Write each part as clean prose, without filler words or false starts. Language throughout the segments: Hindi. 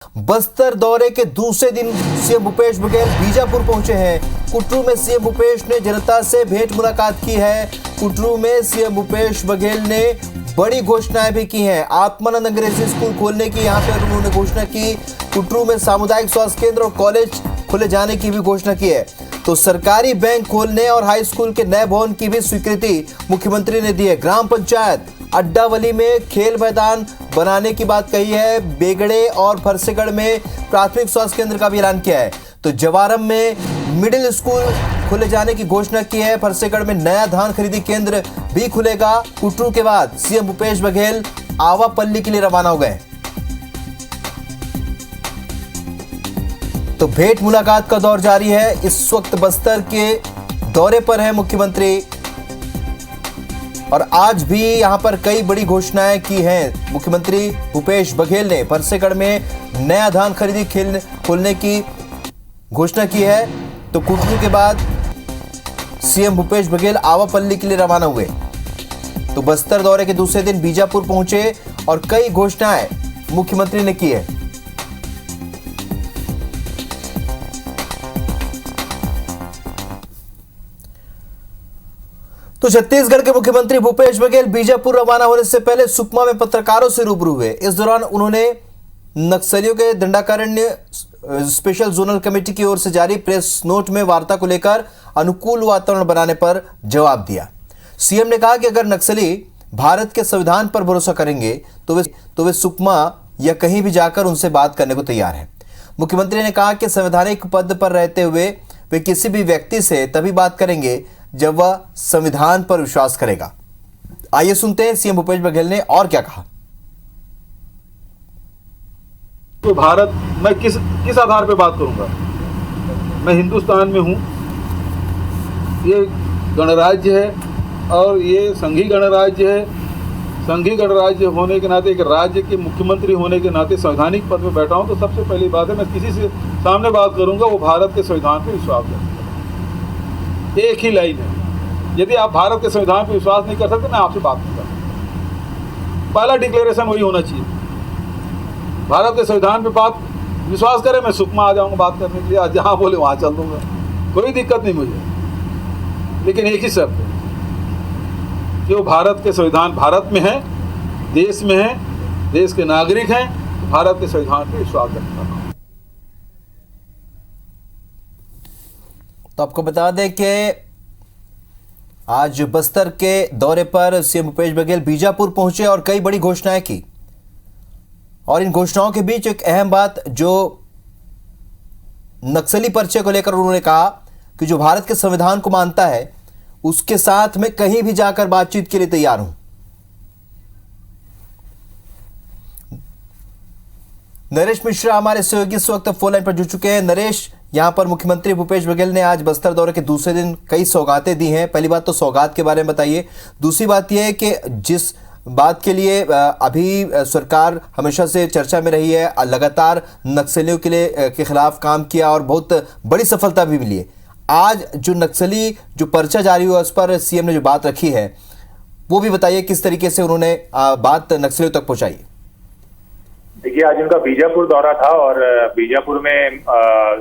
बस्तर दौरे के दूसरे दिन सीएम भूपेश बघेल बीजापुर पहुंचे हैं। कुटरू में सीएम भूपेश ने जनता से भेंट मुलाकात की है। कुटरू में सीएम भूपेश बघेल ने बड़ी घोषणाएं भी की हैं। आत्मानंद अंग्रेजी स्कूल खोलने की यहां पर उन्होंने घोषणा की। कुटरू में सामुदायिक स्वास्थ्य केंद्र और कॉलेज खुले जाने की भी घोषणा की है। तो सरकारी बैंक खोलने और हाई स्कूल के नए भवन की भी स्वीकृति मुख्यमंत्री ने दी है। ग्राम पंचायत अड्डावली में खेल मैदान बनाने की बात कही है। बेगड़े और फरसेगढ़ में प्राथमिक स्वास्थ्य केंद्र का भी ऐलान किया है। तो जवारम में मिडिल स्कूल खुले जाने की घोषणा की है। फरसेगढ़ में नया धान खरीदी केंद्र भी खुलेगा। कुटरू के बाद सीएम भूपेश बघेल आवापल्ली के लिए रवाना हो गए। तो भेंट मुलाकात का दौर जारी है। इस वक्त बस्तर के दौरे पर है मुख्यमंत्री और आज भी यहां पर कई बड़ी घोषणाएं की हैं। मुख्यमंत्री भूपेश बघेल ने फरसेगढ़ में नया धान खरीदी खोलने की घोषणा की है। तो कुटरू के बाद सीएम भूपेश बघेल आवापल्ली के लिए रवाना हुए। तो बस्तर दौरे के दूसरे दिन बीजापुर पहुंचे और कई घोषणाएं मुख्यमंत्री ने की है। तो छत्तीसगढ़ के मुख्यमंत्री भूपेश बघेल बीजापुर रवाना होने से पहले सुकमा में पत्रकारों से रूबरू हुए। इस दौरान उन्होंने नक्सलियों के दंडाकारण्य स्पेशल जोनल कमेटी की ओर से जारी प्रेस नोट में वार्ता को लेकर अनुकूल वातावरण बनाने पर जवाब दिया। सीएम ने कहा कि अगर नक्सली भारत के संविधान पर भरोसा करेंगे तो वे सुकमा या कहीं भी जाकर उनसे बात करने को तैयार है। मुख्यमंत्री ने कहा कि संवैधानिक पद पर रहते हुए वे किसी भी व्यक्ति से तभी बात करेंगे जब वह संविधान पर विश्वास करेगा। आइए सुनते हैं सीएम भूपेश बघेल ने और क्या कहा। तो भारत मैं किस आधार पे बात करूंगा? मैं हिंदुस्तान में हूं, ये गणराज्य है और ये संघीय गणराज्य है। संघीय गणराज्य होने के नाते, एक राज्य के मुख्यमंत्री होने के नाते संवैधानिक पद पे बैठा हूं। तो सबसे पहली बात है, मैं किसी से सामने बात करूंगा वो भारत के संविधान पे विश्वास करेगा। एक ही लाइन है, यदि आप भारत के संविधान पर विश्वास नहीं कर सकते, मैं आपसे बात नहीं करता। पहला डिक्लेरेशन वही होना चाहिए। भारत के संविधान पे बात विश्वास करें, मैं सुकमा आ जाऊंगा बात करने के लिए, जहां बोले वहां चल दूंगा, कोई दिक्कत नहीं मुझे। लेकिन एक ही शर्त है कि वो भारत के संविधान, भारत में है, देश में है, देश के नागरिक हैं, तो भारत के संविधान पे विश्वास रखता हूं। तो आपको बता दें कि आज बस्तर के दौरे पर सीएम भूपेश बघेल बीजापुर पहुंचे और कई बड़ी घोषणाएं की। और इन घोषणाओं के बीच एक अहम बात जो नक्सली पर्चे को लेकर उन्होंने कहा कि जो भारत के संविधान को मानता है उसके साथ मैं कहीं भी जाकर बातचीत के लिए तैयार हूं। नरेश मिश्रा हमारे सहयोगी इस वक्त फोन लाइन पर जुड़ चुके हैं। नरेश, यहां पर मुख्यमंत्री भूपेश बघेल ने आज बस्तर दौरे के दूसरे दिन कई सौगातें दी हैं। पहली बात तो सौगात के बारे में बताइए। दूसरी बात यह है कि जिस बात के लिए अभी सरकार हमेशा से चर्चा में रही है, लगातार नक्सलियों के खिलाफ काम किया और बहुत बड़ी सफलता भी मिली है। आज जो नक्सली जो पर्चा जारी हुआ उस पर सीएम ने जो बात रखी है वो भी बताइए, किस तरीके से उन्होंने बात नक्सलियों तक पहुंचाई। देखिए, आज उनका बीजापुर दौरा था और बीजापुर में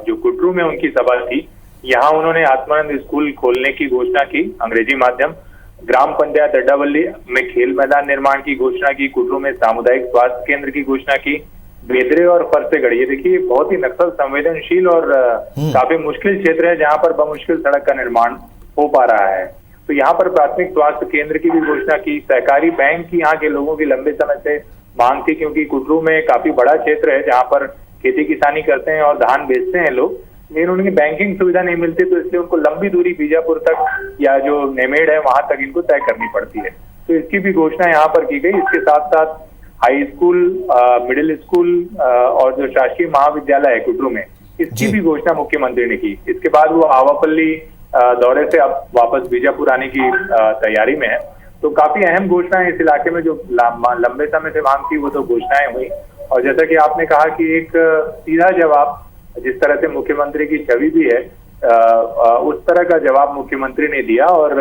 जो कुटरू में उनकी सभा थी, यहाँ उन्होंने आत्मानंद स्कूल खोलने की घोषणा की, अंग्रेजी माध्यम। ग्राम पंचायत अड्डावली में खेल मैदान निर्माण की घोषणा की। कुटरू में सामुदायिक स्वास्थ्य केंद्र की घोषणा की। बेदरे और फरसेगढ़, ये देखिए बहुत ही नक्सल संवेदनशील और काफी मुश्किल क्षेत्र है जहाँ पर बमुश्किल सड़क का निर्माण हो पा रहा है। तो यहाँ पर प्राथमिक स्वास्थ्य केंद्र की भी घोषणा की। सहकारी बैंक की यहाँ के लोगों की लंबे समय से मांग थी, क्योंकि कुटरू में काफी बड़ा क्षेत्र है जहाँ पर खेती किसानी करते हैं और धान बेचते हैं लोग, लेकिन उनकी बैंकिंग सुविधा नहीं मिलती, तो इसलिए उनको लंबी दूरी बीजापुर तक या जो नेमेड़ है वहां तक इनको तय करनी पड़ती है। तो इसकी भी घोषणा यहाँ पर की गई। इसके साथ साथ हाई स्कूल, मिडिल स्कूल और जो शासकीय महाविद्यालय है कुटरू में, इसकी भी घोषणा मुख्यमंत्री ने की। इसके बाद वो आवापल्ली दौरे से अब वापस बीजापुर आने की तैयारी में है। तो काफी अहम घोषणाएं इस इलाके में जो लंबे समय से मांग थी वो तो घोषणाएं हुई। और जैसा कि आपने कहा कि एक सीधा जवाब, जिस तरह से मुख्यमंत्री की छवि भी है, उस तरह का जवाब मुख्यमंत्री ने दिया। और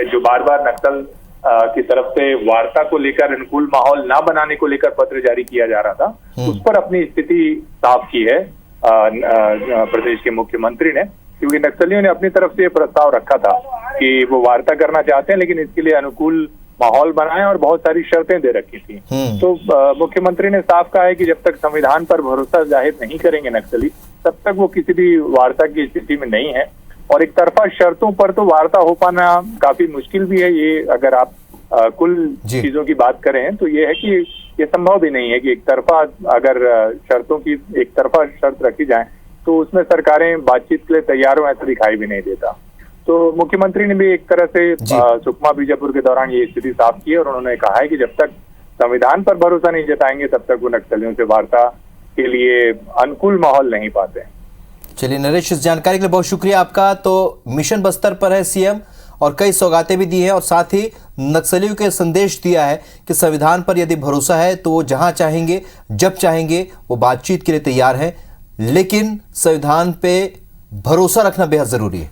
जो बार बार नक्सल की तरफ से वार्ता को लेकर अनुकूल माहौल ना बनाने को लेकर पत्र जारी किया जा रहा था, उस पर अपनी स्थिति साफ की है प्रदेश के मुख्यमंत्री ने, क्योंकि नक्सलियों ने अपनी तरफ से ये प्रस्ताव रखा था कि वो वार्ता करना चाहते हैं, लेकिन इसके लिए अनुकूल माहौल बनाए और बहुत सारी शर्तें दे रखी थी। तो मुख्यमंत्री ने साफ कहा है कि जब तक संविधान पर भरोसा जाहिर नहीं करेंगे नक्सली, तब तक वो किसी भी वार्ता की स्थिति में नहीं है। और एक तरफा शर्तों पर तो वार्ता हो पाना काफी मुश्किल भी है। ये अगर आप कुल चीजों की बात करें तो ये है कि ये संभव भी नहीं है कि एक तरफा अगर शर्तों की एक तरफा शर्त रखी जाए तो उसमें सरकारें बातचीत के लिए तैयार हो, ऐसा दिखाई भी नहीं देता। तो मुख्यमंत्री ने भी एक तरह से सुकमा बीजापुर के दौरान ये स्थिति साफ की और उन्होंने कहा है कि जब तक संविधान पर भरोसा नहीं जताएंगे तब तक वो नक्सलियों से वार्ता के लिए अनुकूल माहौल नहीं पाते। चलिए नरेश, इस जानकारी के लिए बहुत शुक्रिया आपका। तो मिशन बस्तर पर है सीएम और कई सौगातें भी दी हैं और साथ ही नक्सलियों के संदेश दिया है कि संविधान पर यदि भरोसा है तो वो जहां चाहेंगे जब चाहेंगे वो बातचीत के लिए तैयार हैं, लेकिन संविधान पे भरोसा रखना बेहद जरूरी है।